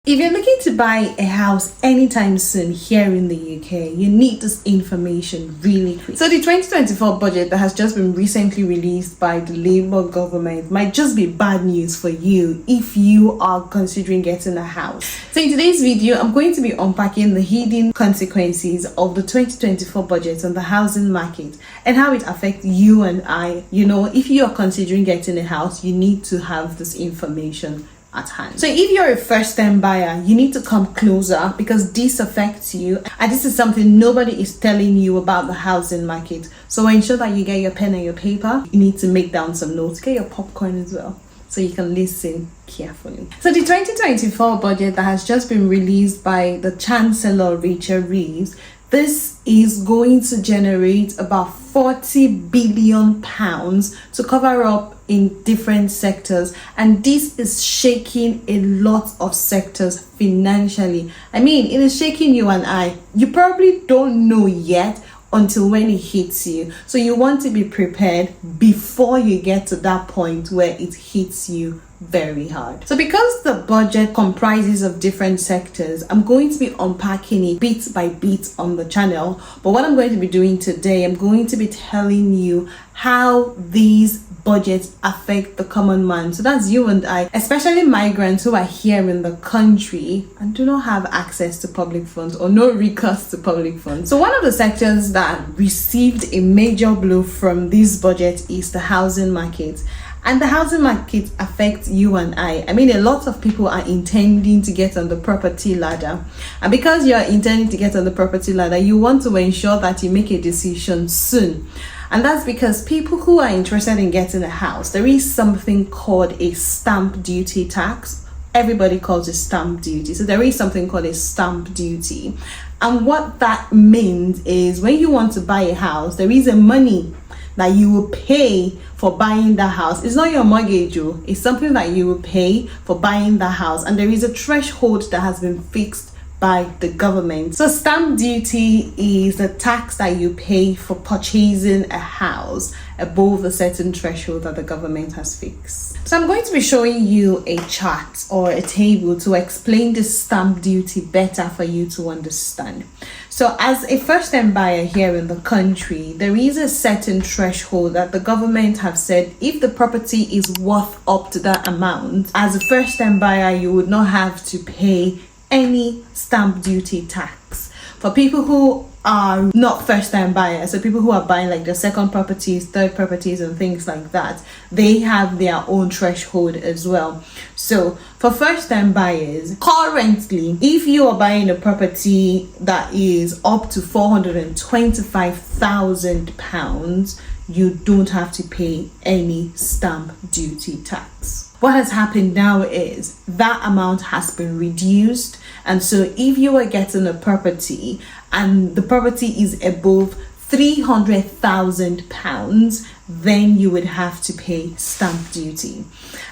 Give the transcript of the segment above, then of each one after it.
If you're looking to buy a house anytime soon here in the UK, you need this information really quick. So the 2024 budget that has just been recently released by the Labour government might just be bad news for you if you are considering getting a house. So in today's video, I'm going to be unpacking the hidden consequences of the 2024 budget on the housing market and how it affects you and I. You know, if you are considering getting a house, you need to have this information at hand. So if you're a first-time buyer, you need to come closer because this affects you, and this is something nobody is telling you about the housing market. So ensure that you get your pen and your paper. You need to make down some notes. Get your popcorn as well so you can listen carefully. So the 2024 budget that has just been released by the Chancellor Rachel Reeves, this is going to generate about £40 billion to cover up in different sectors, and this is shaking a lot of sectors financially. I mean, it is shaking you and I. You probably don't know yet until when it hits you. So you want to be prepared before you get to that point where it hits you very hard. So because the budget comprises of different sectors, I'm going to be unpacking it bit by bit on the channel. But what I'm going to be doing today, I'm going to be telling you how these budgets affect the common man. So that's you and I, especially migrants who are here in the country and do not have access to public funds or no recourse to public funds. So one of the sectors that received a major blow from this budget is the housing market. And the housing market affects you and I. I mean, a lot of people are intending to get on the property ladder. And because you're intending to get on the property ladder, you want to ensure that you make a decision soon. And that's because people who are interested in getting a house, there is something called a stamp duty tax. Everybody calls it stamp duty. So there is something called a stamp duty. And what that means is when you want to buy a house, there is a money that you will pay for buying that house. It's not your mortgage, it's something that you will pay for buying that house, and there is a threshold that has been fixed by the government. So stamp duty is the tax that you pay for purchasing a house above a certain threshold that the government has fixed. So I'm going to be showing you a chart or a table to explain this stamp duty better for you to understand. So as a first-time buyer here in the country, there is a certain threshold that the government have said if the property is worth up to that amount, as a first-time buyer, you would not have to pay any stamp duty tax. For people who are not first-time buyers, so people who are buying like their second properties, third properties and things like that, they have their own threshold as well. So for first-time buyers, currently, if you are buying a property that is up to £425,000, you don't have to pay any stamp duty tax. What has happened now is that amount has been reduced, and so if you are getting a property and the property is above £300,000, then you would have to pay stamp duty.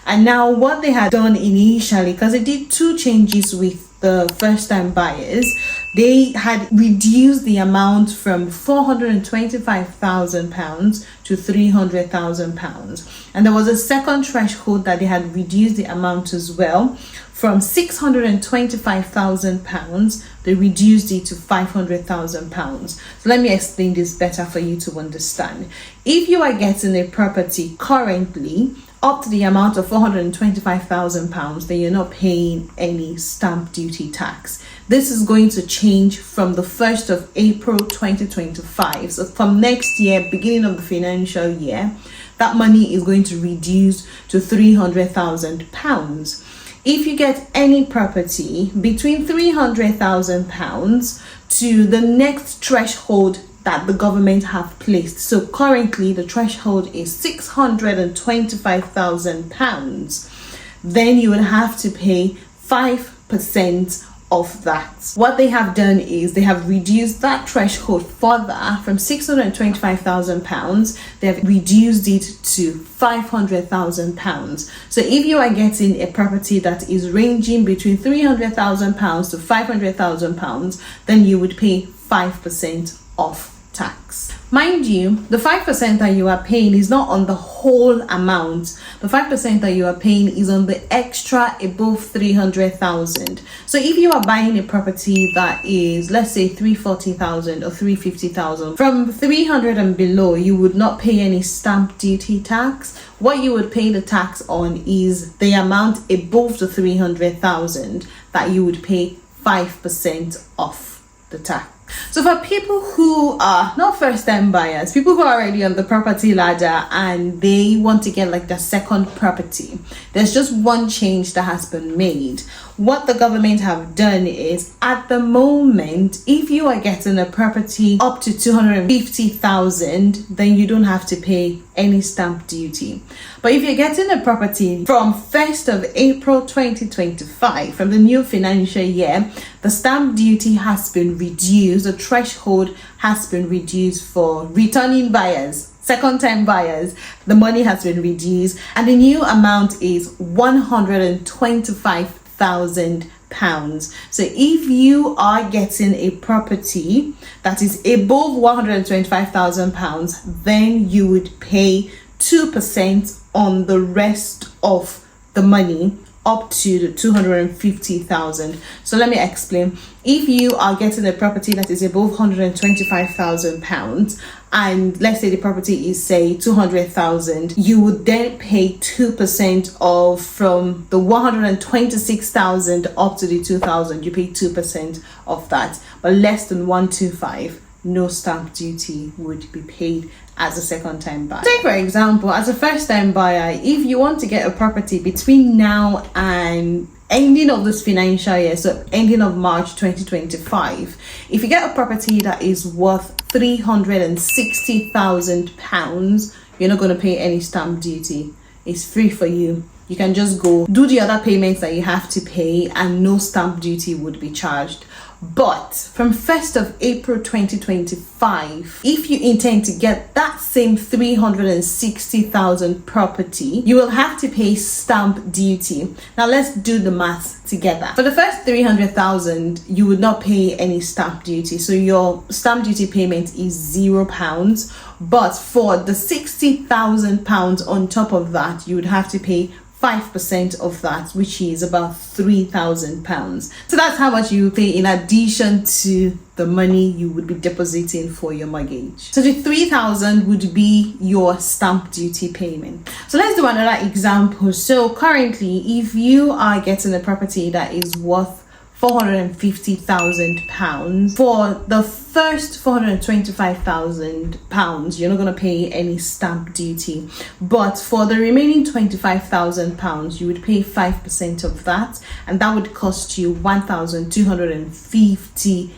And now what they had done initially, because they did two changes with the first-time buyers, they had reduced the amount from £425,000 to £300,000, and there was a second threshold that they had reduced the amount as well. From £625,000, they reduced it to £500,000. So let me explain this better for you to understand. If you are getting a property currently up to the amount of £425,000, then you're not paying any stamp duty tax. This is going to change from the 1st of April 2025. So from next year, beginning of the financial year, that money is going to reduce to £300,000. If you get any property between £300,000 to the next threshold that the government have placed, so currently the threshold is £625,000, then you would have to pay 5% of that. What they have done is they have reduced that threshold further from £625,000. They have reduced it to £500,000. So if you are getting a property that is ranging between £300,000 to £500,000, then you would pay 5% of tax. Mind you, the 5% that you are paying is not on the whole amount. The 5% that you are paying is on the extra above 300,000. So if you are buying a property that is, let's say, 340,000 or 350,000, from 300 and below, you would not pay any stamp duty tax. What you would pay the tax on is the amount above the 300,000 that you would pay 5% off the tax. So for people who are not first-time buyers, people who are already on the property ladder and they want to get like their second property, there's just one change that has been made. What the government have done is, at the moment, if you are getting a property up to 250,000, then you don't have to pay any stamp duty. But if you're getting a property from 1st of April 2025, from the new financial year, the stamp duty has been reduced. The threshold has been reduced for returning buyers, second-time buyers. The money has been reduced, and the new amount is £125,000. So if you are getting a property that is above £125,000, then you would pay 2% on the rest of the money up to the 250,000. So let me explain. If you are getting a property that is above £125,000, and let's say the property is, say, 200,000, you would then pay 2% of, from the 126,000 up to the 2,000, you pay 2% of that. But less than 125, no stamp duty would be paid as a second-time buyer. Take for example, as a first-time buyer, if you want to get a property between now and ending of this financial year, so ending of March 2025, if you get a property that is worth £360,000, you're not going to pay any stamp duty. It's free for you. You can just go do the other payments that you have to pay and no stamp duty would be charged. But from 1st of April 2025, if you intend to get that same 360,000 property, you will have to pay stamp duty. Now let's do the math together. For the first 300,000, you would not pay any stamp duty. So your stamp duty payment is £0. But for the £60,000 on top of that, you would have to pay 5% of that, which is about £3,000. So that's how much you will pay in addition to the money you would be depositing for your mortgage. So the 3,000 would be your stamp duty payment. So let's do another example. So currently, if you are getting a property that is worth £450,000, for the first £425,000, you're not going to pay any stamp duty. But for the remaining £25,000, you would pay 5% of that, and that would cost you £1,250.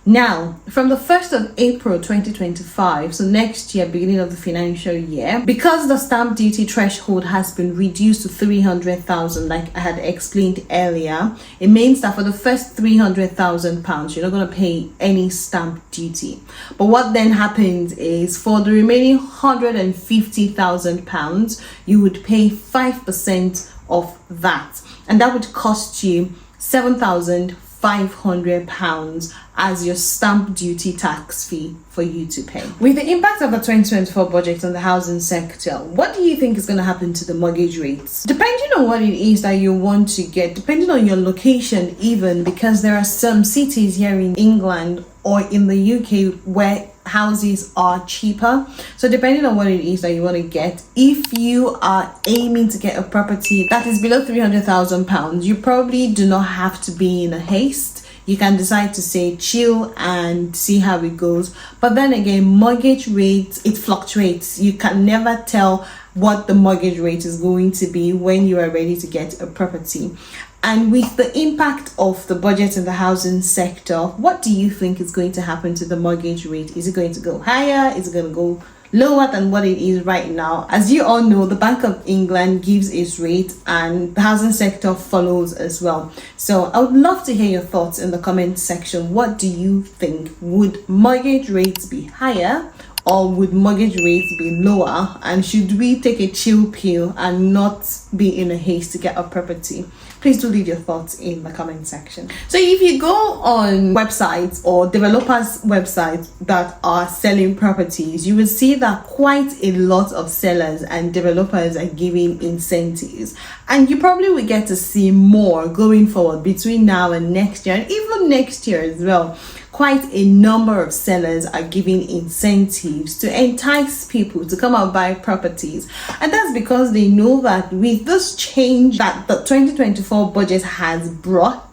Now, from the 1st of April 2025, so next year, beginning of the financial year, because the stamp duty threshold has been reduced to 300,000, like I had explained earlier, it means that for the first £300,000, you're not going to pay any stamp duty. But what then happens is, for the remaining £150,000, you would pay 5% of that, and that would cost you £7,500 as your stamp duty tax fee for you to pay. With the impact of the 2024 budget on the housing sector, what do you think is going to happen to the mortgage rates? Depending on what it is that you want to get, depending on your location even, because there are some cities here in England or in the UK where houses are cheaper. So depending on what it is that you want to get, if you are aiming to get a property that is below £300,000, you probably do not have to be in a haste. You can decide to say chill and see how it goes. But then again, mortgage rates, it fluctuates. You can never tell what the mortgage rate is going to be when you are ready to get a property. And with the impact of the budget in the housing sector, what do you think is going to happen to the mortgage rate? Is it going to go higher? Is it going to go lower than what it is right now? As you all know, the Bank of England gives its rate and the housing sector follows as well. So I would love to hear your thoughts in the comment section. What do you think? Would mortgage rates be higher or would mortgage rates be lower? And should we take a chill pill and not be in a haste to get a property? Please do leave your thoughts in the comment section. So if you go on websites or developers websites that are selling properties, you will see that quite a lot of sellers and developers are giving incentives, and you probably will get to see more going forward between now and next year, and even next year as well. Quite a number of sellers are giving incentives to entice people to come and buy properties, and that's because they know that with this change that the 2024 budget has brought,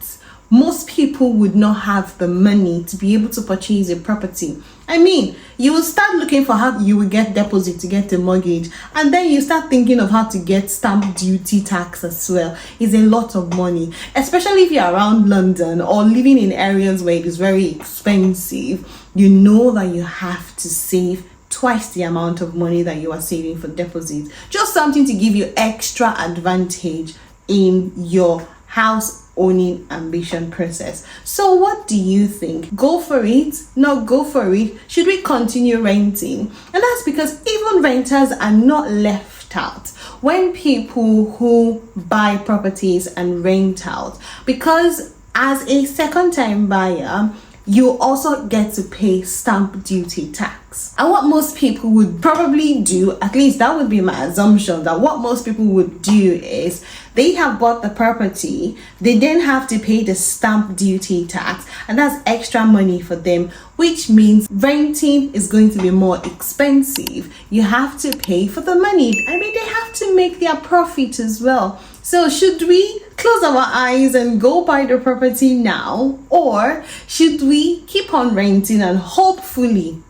most people would not have the money to be able to purchase a property. I mean, you will start looking for how you will get deposit to get a mortgage, and then you start thinking of how to get stamp duty tax as well. It's a lot of money, especially if you're around London or living in areas where it is very expensive. You know that you have to save twice the amount of money that you are saving for deposits. Just something to give you extra advantage in your house owning ambition process. So what do you think? Go for it? Not go for it? Should we continue renting? And that's because even renters are not left out when people who buy properties and rent out, because as a second-time buyer, you also get to pay stamp duty tax. And what most people would probably do, at least that would be my assumption, that what most people would do is they have bought the property, they then have to pay the stamp duty tax, and that's extra money for them, which means renting is going to be more expensive. You have to pay for the money. I mean, they have to make their profit as well. So should we close our eyes and go buy the property now, or should we keep on renting and hopefully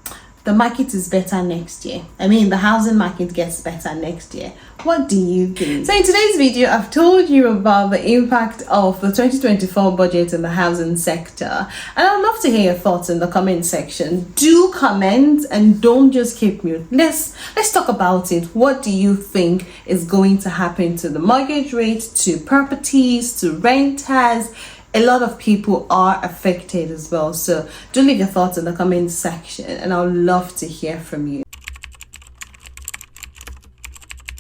the market is better next year? I mean, the housing market gets better next year. What do you think? So in today's video, I've told you about the impact of the 2024 budget in the housing sector, and I'd love to hear your thoughts in the comment section. Do comment and don't just keep mute. Let's talk about it. What do you think is going to happen to the mortgage rate, to properties, to renters? A lot of people are affected as well. So do leave your thoughts in the comment section, and I would love to hear from you.